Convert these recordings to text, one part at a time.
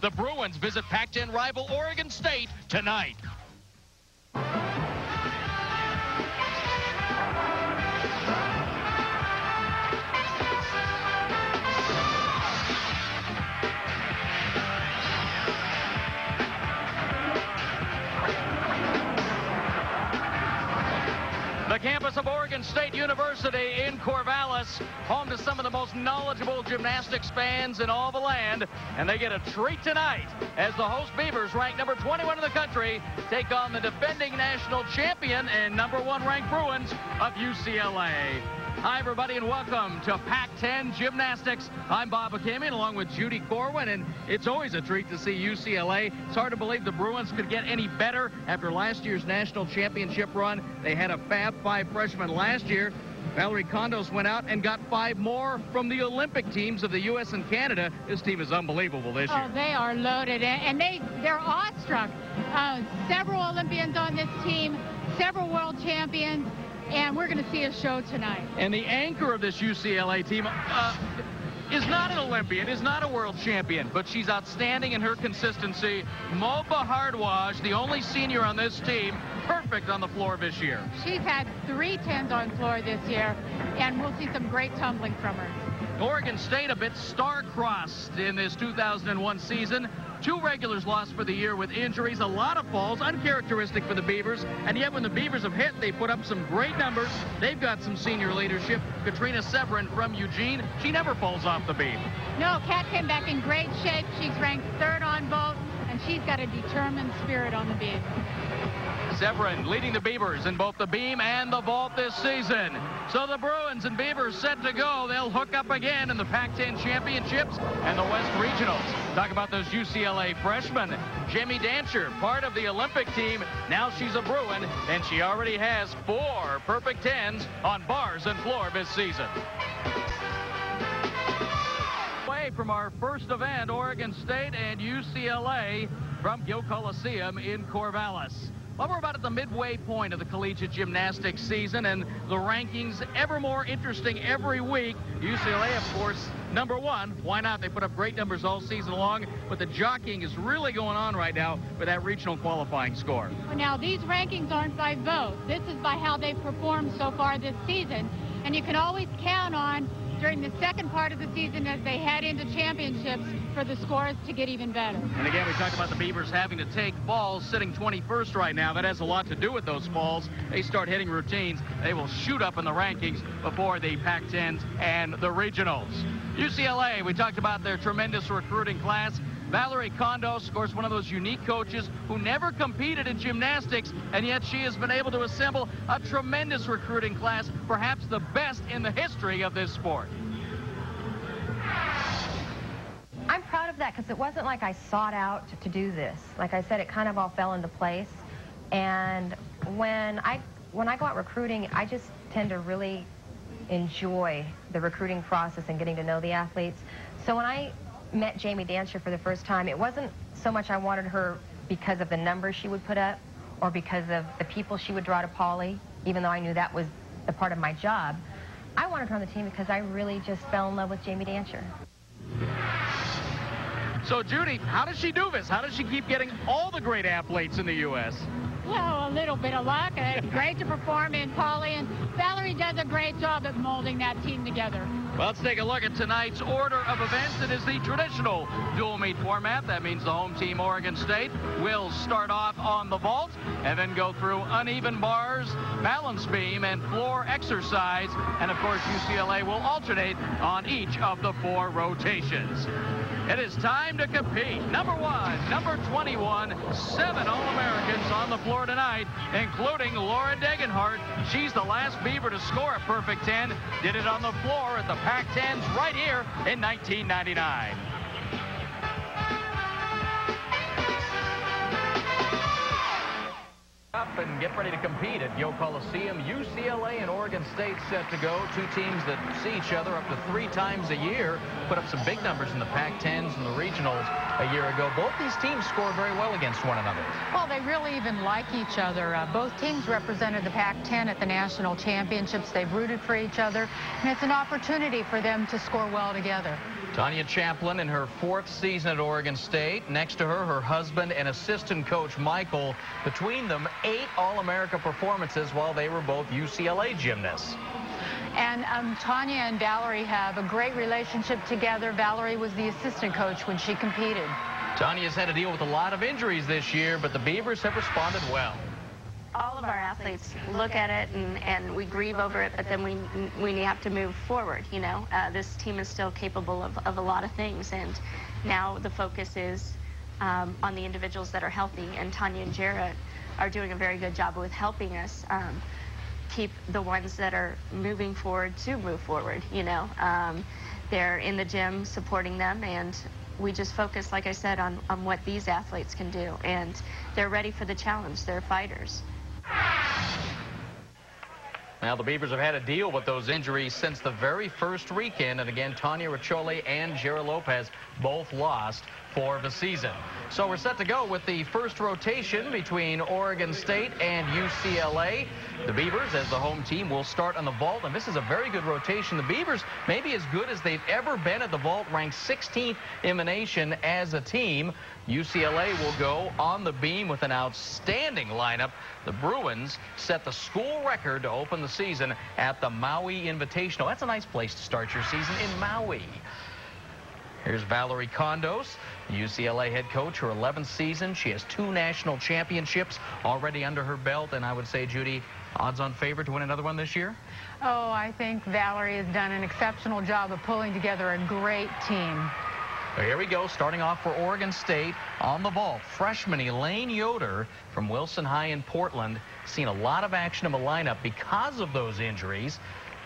The Bruins visit Pac-10 rival Oregon State tonight. The campus of Oregon State University in Corvallis, home to some of the most knowledgeable gymnastics fans in all the land. And they get a treat tonight as the host Beavers, ranked number 21 in the country, take on the defending national champion and number 1 ranked Bruins of UCLA. Hi, everybody, and welcome to Pac-10 Gymnastics. I'm Bob McCamion, along with Judy Corwin, and it's always a treat to see UCLA. It's hard to believe the Bruins could get any better after last year's national championship run. They had a Fab 5 freshman last year. Valerie Kondos went out and got 5 more from the Olympic teams of the U.S. and Canada. This team is unbelievable this year. Oh, they are loaded, and they're awestruck. Several Olympians on this team, several world champions. And we're going to see a show tonight. And the anchor of this UCLA team is not an Olympian, is not a world champion, but she's outstanding in her consistency. Mopa Hardwaj, the only senior on this team, perfect on the floor this year. She's had 3 10s on floor this year, and we'll see some great tumbling from her. Oregon State a bit star-crossed in this 2001 season. 2 regulars lost for the year with injuries, a lot of falls, uncharacteristic for the Beavers. And yet when the Beavers have hit, they put up some great numbers. They've got some senior leadership. Katrina Severin from Eugene, she never falls off the beam. No, Kat came back in great shape. She's ranked 3rd on vault, and she's got a determined spirit on the beam. Severin leading the Beavers in both the beam and the vault this season. So the Bruins and Beavers set to go. They'll hook up again in the Pac-10 championships and the West Regionals. Talk about those UCLA freshmen. Jamie Dancher, part of the Olympic team. Now she's a Bruin, and she already has 4 perfect 10s on bars and floor this season. Away from our first event, Oregon State and UCLA from Gill Coliseum in Corvallis. Well, we're about at the midway point of the collegiate gymnastics season, and the rankings ever more interesting every week. UCLA, of course, number 1. Why not? They put up great numbers all season long, but the jockeying is really going on right now for that regional qualifying score. Well, now, these rankings aren't by vote. This is by how they've performed so far this season, and you can always count on during the second part of the season as they head into championships for the scores to get even better. And again, we talked about the Beavers having to take falls, sitting 21st right now. That has a lot to do with those falls. They start hitting routines. They will shoot up in the rankings before the Pac-10s and the regionals. UCLA, we talked about their tremendous recruiting class. Valerie Kondos, of course, one of those unique coaches who never competed in gymnastics, and yet she has been able to assemble a tremendous recruiting class, perhaps the best in the history of this sport. I'm proud of that because it wasn't like I sought out to do this. Like I said, it kind of all fell into place. And when I go out recruiting, I just tend to really enjoy the recruiting process and getting to know the athletes. So when I met Jamie Dancher for the first time, it wasn't so much I wanted her because of the numbers she would put up or because of the people she would draw to Pauley, even though I knew that was a part of my job. I wanted her on the team because I really just fell in love with Jamie Dancher. So, Judy, how does she do this? How does she keep getting all the great athletes in the U.S.? Well, a little bit of luck. It's great to perform in Pauley, and Valerie does a great job at molding that team together. Well, let's take a look at tonight's order of events. It is the traditional dual meet format. That means the home team, Oregon State, will start off on the vault and then go through uneven bars, balance beam, and floor exercise. And, of course, UCLA will alternate on each of the 4 rotations. It is time to compete. Number 1, number 21, 7 All-Americans on the floor tonight, including Laura Degenhardt. She's the last Beaver to score a perfect 10. Did it on the floor at the Pac-10s right here in 1999. Up and get ready to compete at Gill Coliseum. UCLA and Oregon State set to go. 2 teams that see each other up to 3 times a year. Put up some big numbers in the Pac-10s and the regionals a year ago. Both these teams score very well against one another. Well, they really even like each other. Both teams represented the Pac-10 at the national championships. They've rooted for each other, and it's an opportunity for them to score well together. Tanya Chaplin in her 4th season at Oregon State. Next to her, her husband and assistant coach Michael. Between them, 8 All-America performances while they were both UCLA gymnasts. And Tanya and Valerie have a great relationship together. Valerie was the assistant coach when she competed. Tanya's had to deal with a lot of injuries this year, but the Beavers have responded well. All of our athletes look at it and we grieve over it, but then we have to move forward, you know. This team is still capable of a lot of things, and now the focus is on the individuals that are healthy, and Tanya and Jarrett are doing a very good job with helping us keep the ones that are moving forward to move forward, you know. They're in the gym supporting them, and we just focus, like I said, on what these athletes can do, and they're ready for the challenge. They're fighters. Now, the Beavers have had to deal with those injuries since the very first weekend. And again, Tanya Riccioli and Jera Lopez both lost for the season. So we're set to go with the first rotation between Oregon State and UCLA. The Beavers, as the home team, will start on the vault. And this is a very good rotation. The Beavers may be as good as they've ever been at the vault, ranked 16th in the nation as a team. UCLA will go on the beam with an outstanding lineup. The Bruins set the school record to open the season at the Maui Invitational. That's a nice place to start your season, in Maui. Here's Valerie Condos, UCLA head coach, her 11th season. She has 2 national championships already under her belt. And I would say, Judy, odds-on favorite to win another one this year? Oh, I think Valerie has done an exceptional job of pulling together a great team. So here we go, starting off for Oregon State on the vault. Freshman Elaine Yoder from Wilson High in Portland. Seen a lot of action in the lineup because of those injuries.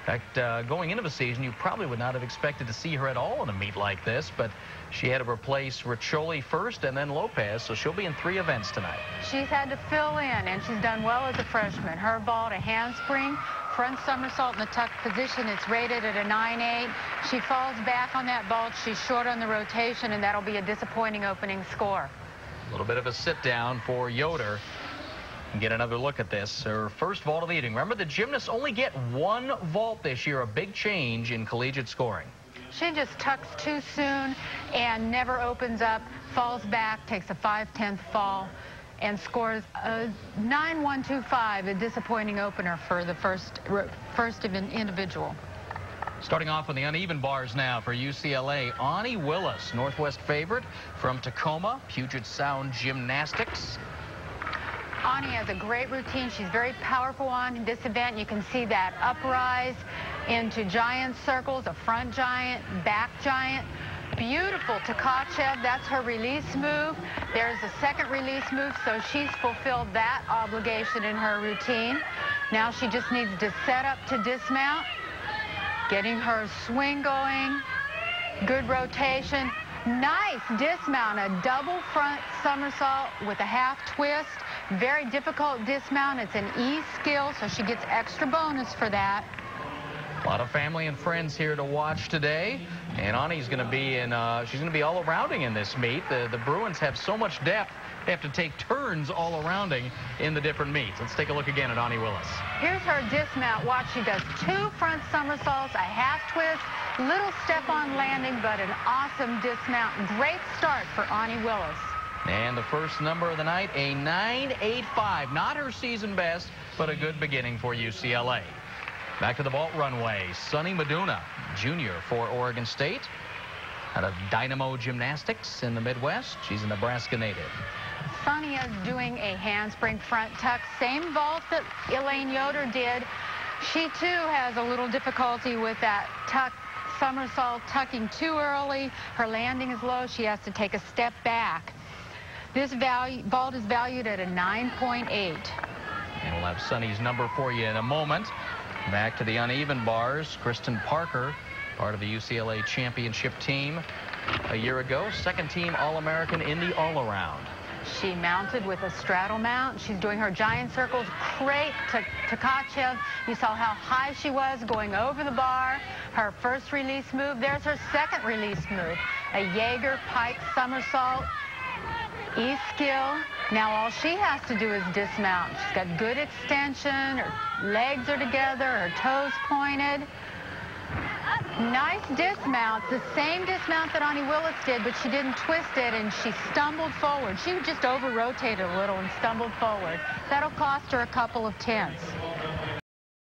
In fact, going into the season, you probably would not have expected to see her at all in a meet like this, but she had to replace Riccioli first and then Lopez, so she'll be in 3 events tonight. She's had to fill in, and she's done well as a freshman. Her vault, a handspring, front somersault in the tuck position. It's rated at a 9.8. She falls back on that vault. She's short on the rotation, and that'll be a disappointing opening score. A little bit of a sit-down for Yoder. Get another look at this. Her first vault of the evening. Remember, the gymnasts only get 1 vault this year, a big change in collegiate scoring. She just tucks too soon and never opens up, falls back, takes a 5/10 fall, and scores a 9.125, a disappointing opener for the first individual. Starting off on the uneven bars now for UCLA, Ani Willis, Northwest favorite from Tacoma, Puget Sound Gymnastics. Ani has a great routine. She's very powerful on this event. You can see that uprise into giant circles, a front giant, back giant. Beautiful Tkachev, that's her release move. There's a second release move, so she's fulfilled that obligation in her routine. Now she just needs to set up to dismount, getting her swing going, good rotation. Nice dismount, a double front somersault with a half twist. Very difficult dismount. It's an E skill, so she gets extra bonus for that. A lot of family and friends here to watch today. And Ani's going to be in, she's going to be all-arounding in this meet. The Bruins have so much depth, they have to take turns all-arounding in the different meets. Let's take a look again at Ani Willis. Here's her dismount. Watch, she does 2 front somersaults, a half twist, little step-on landing, but an awesome dismount. Great start for Ani Willis. And the first number of the night, a 9.85. Not her season best, but a good beginning for UCLA. Back to the vault runway. Sunny Meduna, junior for Oregon State, out of Dynamo Gymnastics in the Midwest. She's a Nebraska native. Sunny is doing a handspring front tuck, same vault that Elaine Yoder did. She too has a little difficulty with that tuck somersault, tucking too early. Her landing is low. She has to take a step back. This vault is valued at a 9.8. And we'll have Sunny's number for you in a moment. Back to the uneven bars. Kristen Parker, part of the UCLA championship team a year ago. Second team All-American in the all-around. She mounted with a straddle mount. She's doing her giant circles. Great Tkachev. You saw how high she was going over the bar. Her first release move. There's her second release move. A Jaeger pike somersault. E-skill. Now all she has to do is dismount. She's got good extension. Her legs are together. Her toes pointed. Nice dismount, the same dismount that Ani Willis did, but she didn't twist it, and she stumbled forward. She just over-rotated a little and stumbled forward. That'll cost her a couple of tenths.